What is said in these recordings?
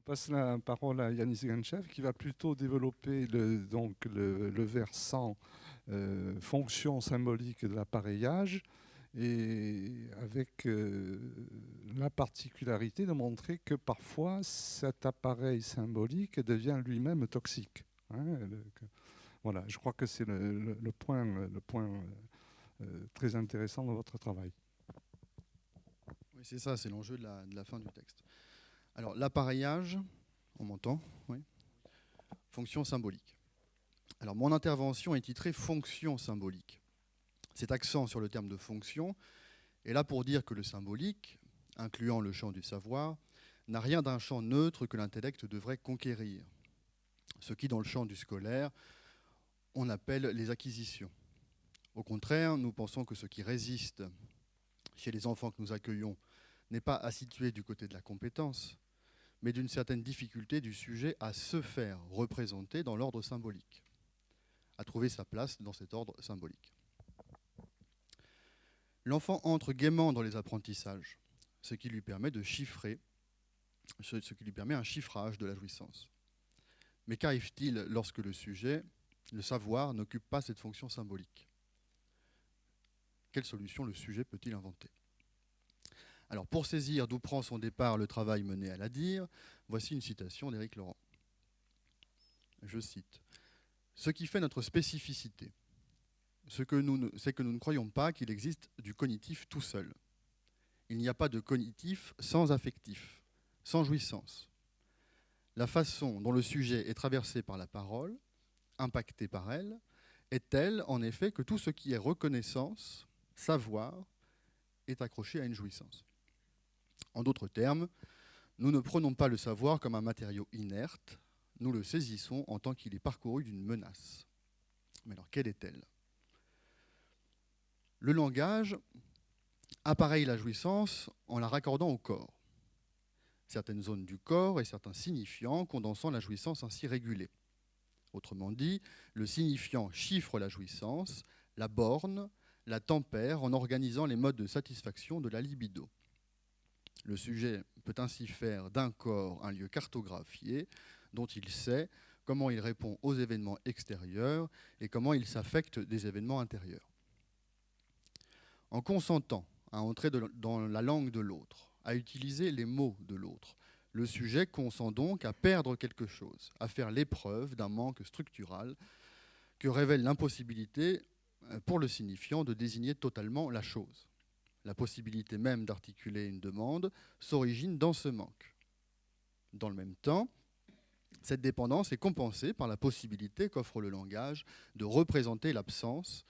passe la parole à Yanis Ganchev qui va plutôt développer le versant fonction symbolique de l'appareillage et avec la particularité de montrer que parfois cet appareil symbolique devient lui-même toxique. Hein, voilà, je crois que c'est le point très intéressant de votre travail. Oui, c'est ça, c'est l'enjeu de la fin du texte. Alors, l'appareillage, on m'entend? Oui. Fonction symbolique. Alors, mon intervention est titrée Fonction symbolique. Cet accent sur le terme de fonction est là pour dire que le symbolique, incluant le champ du savoir, n'a rien d'un champ neutre que l'intellect devrait conquérir. Ce qui, dans le champ du scolaire, on appelle les acquisitions. Au contraire, nous pensons que ce qui résiste chez les enfants que nous accueillons n'est pas à situer du côté de la compétence, mais d'une certaine difficulté du sujet à se faire représenter dans l'ordre symbolique, à trouver sa place dans cet ordre symbolique. L'enfant entre gaiement dans les apprentissages, ce qui lui permet de chiffrer, ce qui lui permet un chiffrage de la jouissance. Mais qu'arrive-t-il lorsque le sujet, le savoir, n'occupe pas cette fonction symbolique? Quelle solution le sujet peut-il inventer? Alors, pour saisir d'où prend son départ le travail mené à la dire, voici une citation d'Éric Laurent. Je cite: « Ce qui fait notre spécificité, c'est que nous ne croyons pas qu'il existe du cognitif tout seul. Il n'y a pas de cognitif sans affectif, sans jouissance. La façon dont le sujet est traversé par la parole, impacté par elle, est telle, en effet, que tout ce qui est reconnaissance, savoir, est accroché à une jouissance. En d'autres termes, nous ne prenons pas le savoir comme un matériau inerte, nous le saisissons en tant qu'il est parcouru d'une menace. Mais alors, quelle est-elle? Le langage appareille la jouissance en la raccordant au corps. Certaines zones du corps et certains signifiants condensant la jouissance ainsi régulée. Autrement dit, le signifiant chiffre la jouissance, la borne, la tempère en organisant les modes de satisfaction de la libido. Le sujet peut ainsi faire d'un corps un lieu cartographié dont il sait comment il répond aux événements extérieurs et comment il s'affecte des événements intérieurs. En consentant à entrer dans la langue de l'autre, à utiliser les mots de l'autre, le sujet consent donc à perdre quelque chose, à faire l'épreuve d'un manque structural que révèle l'impossibilité pour le signifiant de désigner totalement la chose. La possibilité même d'articuler une demande s'origine dans ce manque. Dans le même temps, cette dépendance est compensée par la possibilité qu'offre le langage de représenter l'absence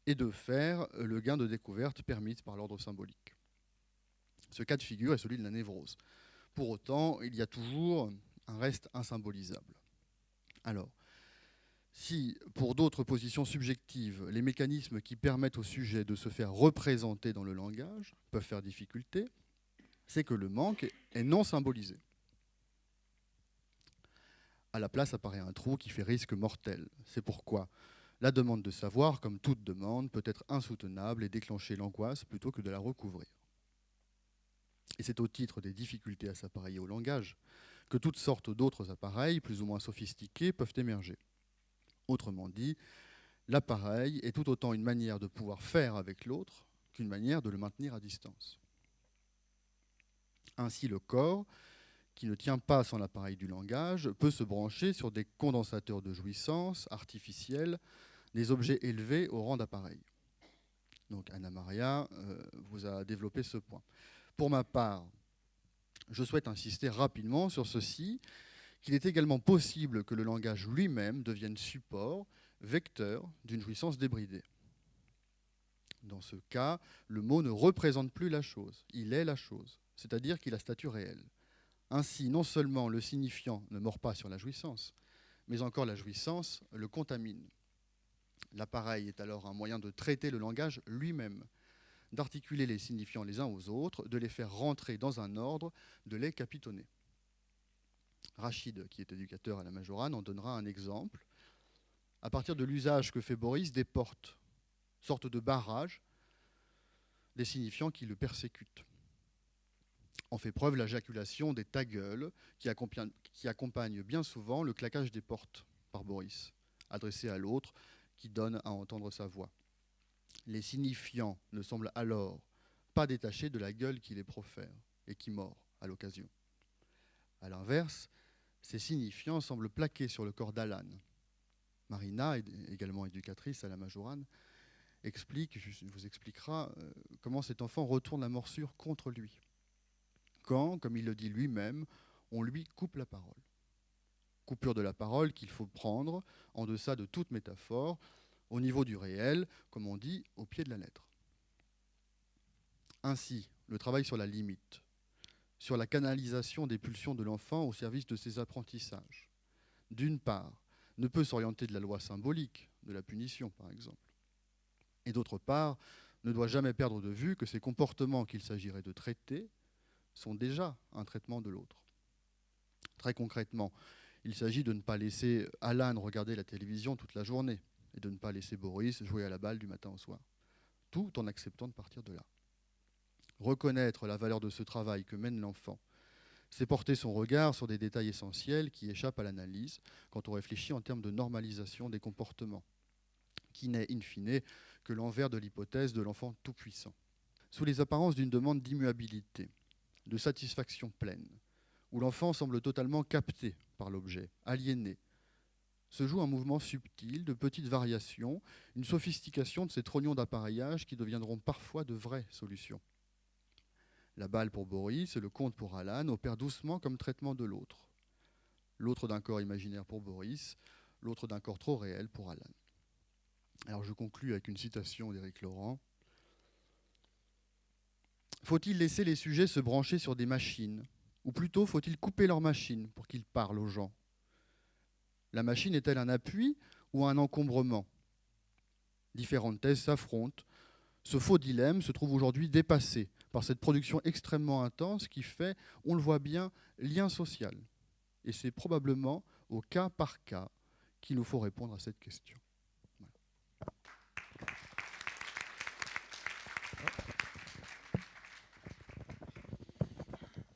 et de faire le gain de découverte permis par l'ordre symbolique. Ce cas de figure est celui de la névrose. Pour autant, il y a toujours un reste insymbolisable. Alors, si, pour d'autres positions subjectives, les mécanismes qui permettent au sujet de se faire représenter dans le langage peuvent faire difficulté, c'est que le manque est non symbolisé. À la place apparaît un trou qui fait risque mortel. C'est pourquoi la demande de savoir, comme toute demande, peut être insoutenable et déclencher l'angoisse plutôt que de la recouvrir. Et c'est au titre des difficultés à s'appareiller au langage que toutes sortes d'autres appareils, plus ou moins sophistiqués, peuvent émerger. Autrement dit, l'appareil est tout autant une manière de pouvoir faire avec l'autre qu'une manière de le maintenir à distance. Ainsi, le corps, qui ne tient pas sans l'appareil du langage, peut se brancher sur des condensateurs de jouissance artificiels, des objets élevés au rang d'appareil. Donc Anna Maria vous a développé ce point. Pour ma part, je souhaite insister rapidement sur ceci, qu'il est également possible que le langage lui-même devienne support, vecteur d'une jouissance débridée. Dans ce cas, le mot ne représente plus la chose, il est la chose, c'est-à-dire qu'il a statut réel. Ainsi, non seulement le signifiant ne mord pas sur la jouissance, mais encore la jouissance le contamine. L'appareil est alors un moyen de traiter le langage lui-même, d'articuler les signifiants les uns aux autres, de les faire rentrer dans un ordre, de les capitonner. Rachid, qui est éducateur à la Majorane, en donnera un exemple. À partir de l'usage que fait Boris des portes, sorte de barrage des signifiants qui le persécutent. En fait preuve l'éjaculation des ta gueule qui accompagne bien souvent le claquage des portes par Boris, adressé à l'autre qui donne à entendre sa voix. Les signifiants ne semblent alors pas détachés de la gueule qui les profère et qui mord à l'occasion. À l'inverse, ces signifiants semblent plaqués sur le corps d'Alan. Marina, également éducatrice à la Majorane, vous expliquera comment cet enfant retourne la morsure contre lui. Quand, comme il le dit lui-même, on lui coupe la parole. Coupure de la parole qu'il faut prendre en deçà de toute métaphore, au niveau du réel, comme on dit, au pied de la lettre. Ainsi, le travail sur la limite, sur la canalisation des pulsions de l'enfant au service de ses apprentissages, d'une part, ne peut s'orienter de la loi symbolique, de la punition par exemple, et d'autre part, ne doit jamais perdre de vue que ces comportements qu'il s'agirait de traiter sont déjà un traitement de l'autre. Très concrètement, il s'agit de ne pas laisser Alan regarder la télévision toute la journée et de ne pas laisser Boris jouer à la balle du matin au soir, tout en acceptant de partir de là. Reconnaître la valeur de ce travail que mène l'enfant, c'est porter son regard sur des détails essentiels qui échappent à l'analyse quand on réfléchit en termes de normalisation des comportements, qui n'est in fine que l'envers de l'hypothèse de l'enfant tout-puissant. Sous les apparences d'une demande d'immuabilité, de satisfaction pleine, où l'enfant semble totalement capté par l'objet, aliéné, se joue un mouvement subtil de petites variations, une sophistication de ces trognons d'appareillage qui deviendront parfois de vraies solutions. La balle pour Boris et le conte pour Alan opèrent doucement comme traitement de l'autre. L'autre d'un corps imaginaire pour Boris, l'autre d'un corps trop réel pour Alan. Alors je conclus avec une citation d'Éric Laurent. Faut-il laisser les sujets se brancher sur des machines ? Ou plutôt, faut-il couper leurs machines pour qu'ils parlent aux gens ? La machine est-elle un appui ou un encombrement ? Différentes thèses s'affrontent. Ce faux dilemme se trouve aujourd'hui dépassé par cette production extrêmement intense qui fait, on le voit bien, lien social. Et c'est probablement au cas par cas qu'il nous faut répondre à cette question. Voilà.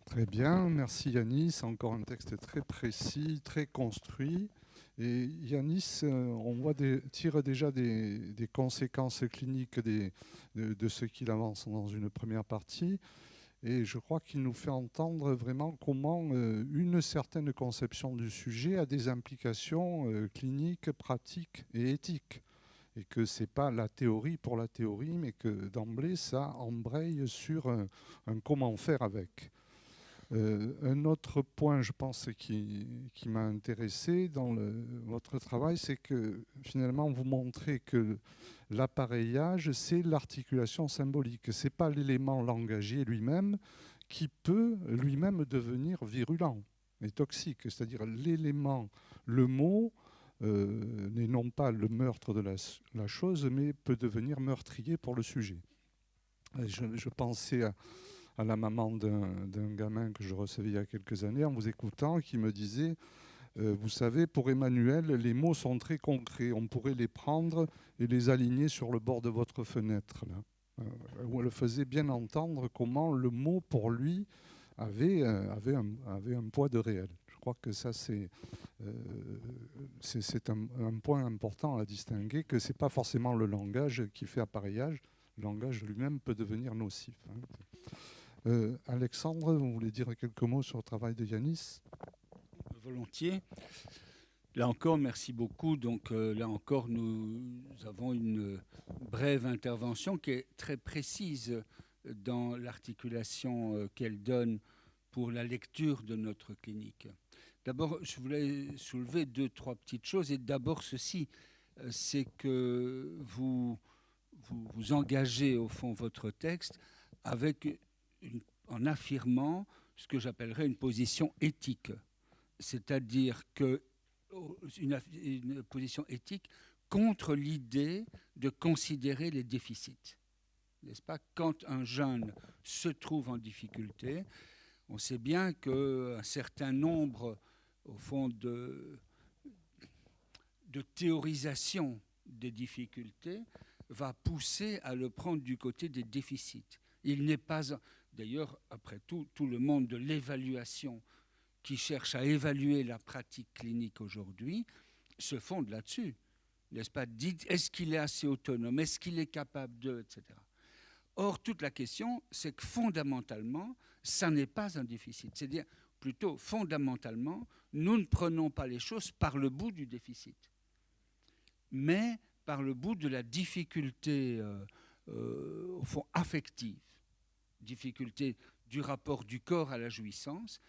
Très bien, merci Yanis. Encore un texte très précis, très construit. Et Yanis, tire déjà des conséquences cliniques de ce qu'il avance dans une première partie. Et je crois qu'il nous fait entendre vraiment comment une certaine conception du sujet a des implications cliniques, pratiques et éthiques. Et que ce n'est pas la théorie pour la théorie, mais que d'emblée, ça embraye sur un comment faire avec. Un autre point, je pense, qui m'a intéressé dans votre travail, c'est que finalement, vous montrez que l'appareillage, c'est l'articulation symbolique. Ce n'est pas l'élément langagier lui-même qui peut lui-même devenir virulent et toxique. C'est-à-dire l'élément, le mot, n'est non pas le meurtre de la chose, mais peut devenir meurtrier pour le sujet. Je pensais à la maman d'un gamin que je recevais il y a quelques années en vous écoutant, qui me disait vous savez, pour Emmanuel, les mots sont très concrets. On pourrait les prendre et les aligner sur le bord de votre fenêtre. Là. Où elle faisait bien entendre comment le mot, pour lui, avait un poids de réel. Je crois que ça, c'est un point important à distinguer, que ce n'est pas forcément le langage qui fait appareillage. Le langage lui-même peut devenir nocif. Alexandre, vous voulez dire quelques mots sur le travail de Yanis ? Volontiers. Là encore, merci beaucoup. Donc là encore, nous avons une brève intervention qui est très précise dans l'articulation qu'elle donne pour la lecture de notre clinique. D'abord, je voulais soulever 2-3 petites choses. Et d'abord, ceci, c'est que vous engagez au fond votre texte en affirmant ce que j'appellerais une position éthique. C'est-à-dire une position éthique contre l'idée de considérer les déficits. N'est-ce pas ? Quand un jeune se trouve en difficulté, on sait bien qu'un certain nombre, au fond, de théorisation des difficultés va pousser à le prendre du côté des déficits. Il n'est pas D'ailleurs, après tout, tout le monde de l'évaluation qui cherche à évaluer la pratique clinique aujourd'hui se fonde là-dessus. N'est-ce pas? Dites, est-ce qu'il est assez autonome? Est-ce qu'il est capable de, etc. Or, toute la question, c'est que fondamentalement, ça n'est pas un déficit. C'est-à-dire, plutôt, fondamentalement, nous ne prenons pas les choses par le bout du déficit, mais par le bout de la difficulté, au fond, affective, difficulté du rapport du corps à la jouissance,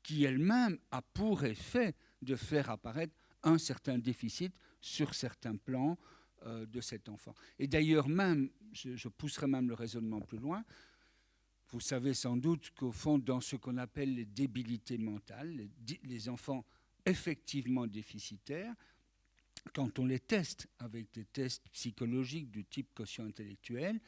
qui elle-même a pour effet de faire apparaître un certain déficit sur certains plans de cet enfant. Et d'ailleurs, même, je pousserai même le raisonnement plus loin, vous savez sans doute qu'au fond, dans ce qu'on appelle les débilités mentales, les enfants effectivement déficitaires, quand on les teste avec des tests psychologiques du type quotient intellectuel,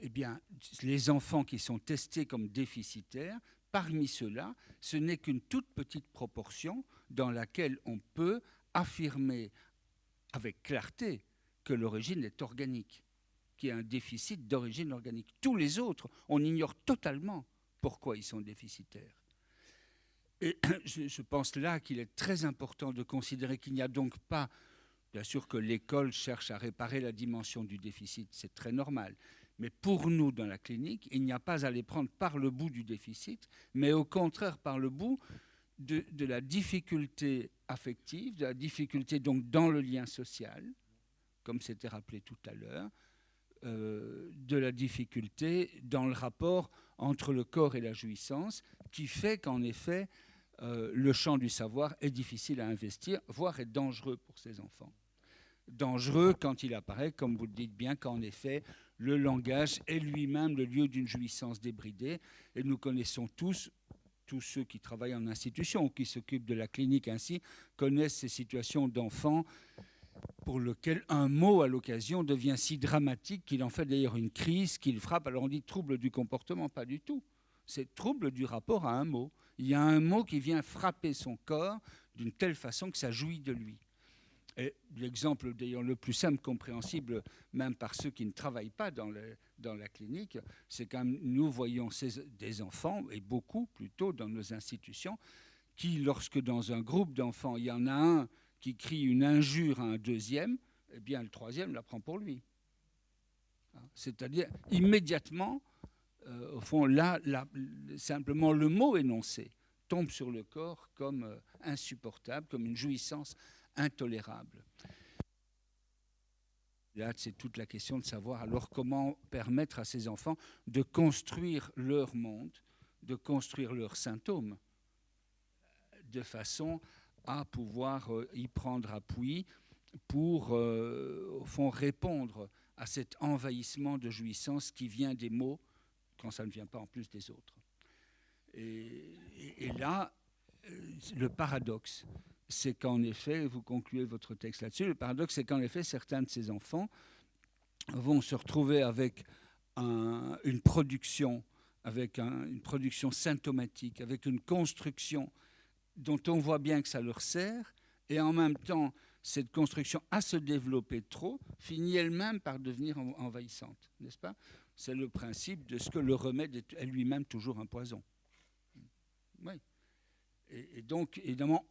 eh bien, les enfants qui sont testés comme déficitaires, parmi ceux-là, ce n'est qu'une toute petite proportion dans laquelle on peut affirmer avec clarté que l'origine est organique, qu'il y a un déficit d'origine organique. Tous les autres, on ignore totalement pourquoi ils sont déficitaires. Et je pense là qu'il est très important de considérer qu'il n'y a donc pas, bien sûr que l'école cherche à réparer la dimension du déficit, c'est très normal, mais pour nous dans la clinique, il n'y a pas à les prendre par le bout du déficit, mais au contraire par le bout de la difficulté affective, de la difficulté donc dans le lien social, comme c'était rappelé tout à l'heure, de la difficulté dans le rapport entre le corps et la jouissance, qui fait qu'en effet, le champ du savoir est difficile à investir, voire est dangereux pour ces enfants. Dangereux quand il apparaît, comme vous le dites bien, qu'en effet, le langage est lui-même le lieu d'une jouissance débridée. Et nous connaissons tous ceux qui travaillent en institution, qui s'occupent de la clinique ainsi, connaissent ces situations d'enfants pour lesquels un mot à l'occasion devient si dramatique qu'il en fait d'ailleurs une crise, qu'il frappe. Alors on dit trouble du comportement, pas du tout. C'est trouble du rapport à un mot. Il y a un mot qui vient frapper son corps d'une telle façon que ça jouit de lui. Et l'exemple d'ailleurs le plus simple, compréhensible, même par ceux qui ne travaillent pas dans la clinique, c'est quand nous voyons des enfants, et beaucoup plutôt dans nos institutions, qui, lorsque dans un groupe d'enfants, il y en a un qui crie une injure à un deuxième, eh bien le troisième la prend pour lui. C'est-à-dire immédiatement, au fond, là, simplement le mot énoncé tombe sur le corps comme insupportable, comme une jouissance intolérable. Là, c'est toute la question de savoir alors comment permettre à ces enfants de construire leur monde, de construire leurs symptômes, de façon à pouvoir y prendre appui pour, au fond, répondre à cet envahissement de jouissance qui vient des mots quand ça ne vient pas en plus des autres. Et là, le paradoxe, c'est qu'en effet, vous concluez votre texte là-dessus, le paradoxe, c'est qu'en effet, certains de ces enfants vont se retrouver avec une production symptomatique, avec une construction dont on voit bien que ça leur sert, et en même temps, cette construction à se développer trop finit elle-même par devenir envahissante, n'est-ce pas? C'est le principe de ce que le remède est lui-même toujours un poison. Oui. Et donc, évidemment,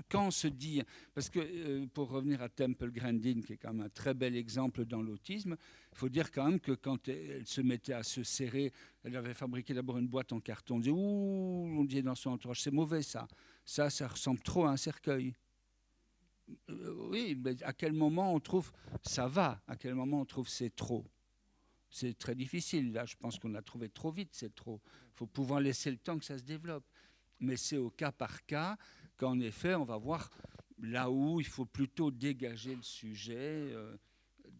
quand se dit... Parce que, pour revenir à Temple Grandin, qui est quand même un très bel exemple dans l'autisme, il faut dire quand même que quand elle se mettait à se serrer, elle avait fabriqué d'abord une boîte en carton. On disait, ouh, on disait dans son entourage, c'est mauvais ça. Ça ressemble trop à un cercueil. Oui, mais à quel moment on trouve ça va? À quel moment on trouve c'est trop? C'est très difficile. Là, je pense qu'on a trouvé trop vite, c'est trop. Il faut pouvoir laisser le temps que ça se développe. Mais c'est au cas par cas qu'en effet, on va voir là où il faut plutôt dégager le sujet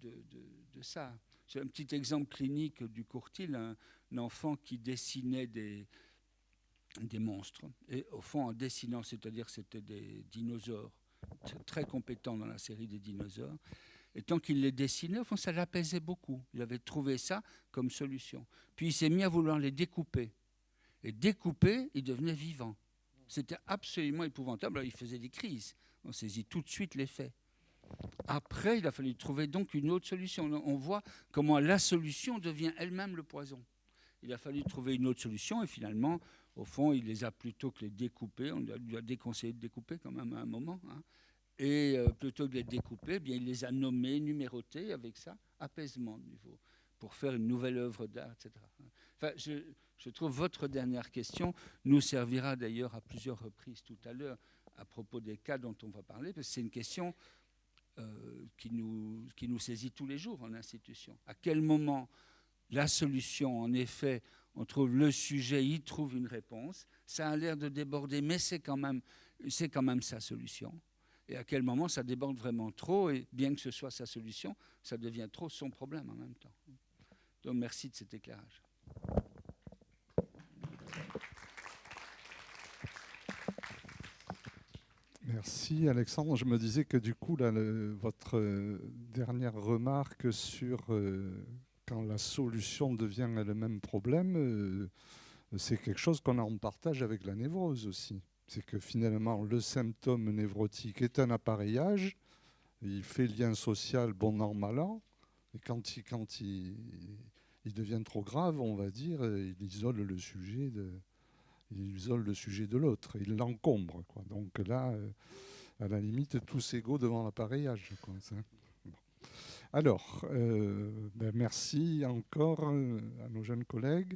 de ça. J'ai un petit exemple clinique du Courtil, un enfant qui dessinait des monstres. Et au fond, en dessinant, c'est-à-dire c'était des dinosaures, très compétents dans la série des dinosaures. Et tant qu'il les dessinait, au fond, ça l'apaisait beaucoup. Il avait trouvé ça comme solution. Puis il s'est mis à vouloir les découper. Et découpé, il devenait vivant. C'était absolument épouvantable. Alors, il faisait des crises. On saisit tout de suite les faits. Après, il a fallu trouver donc une autre solution. On voit comment la solution devient elle-même le poison. il a fallu trouver une autre solution. Et finalement, au fond, il les a plutôt que les découper. On lui a déconseillé de découper quand même à un moment. Hein. Et plutôt que de les découper, eh bien, il les a nommés, numérotés, avec ça, apaisement de niveau, pour faire une nouvelle œuvre d'art, etc. Enfin, je trouve votre dernière question nous servira d'ailleurs à plusieurs reprises tout à l'heure à propos des cas dont on va parler, parce que c'est une question qui nous saisit tous les jours en institution. À quel moment la solution, en effet, on trouve le sujet, il trouve une réponse, ça a l'air de déborder, mais c'est quand même sa solution. Et à quel moment ça déborde vraiment trop, et bien que ce soit sa solution, ça devient trop son problème en même temps. Donc merci de cet éclairage. Merci Alexandre. Je me disais que du coup, là, votre dernière remarque sur quand la solution devient le même problème, c'est quelque chose qu'on en partage avec la névrose aussi. C'est que finalement, le symptôme névrotique est un appareillage, il fait lien social bon an, mal an, et quand il devient trop grave, on va dire, il isole le sujet de l'autre, il l'encombre, quoi. Donc là, à la limite, tous égaux devant l'appareillage, quoi. Bon. Alors, merci encore à nos jeunes collègues.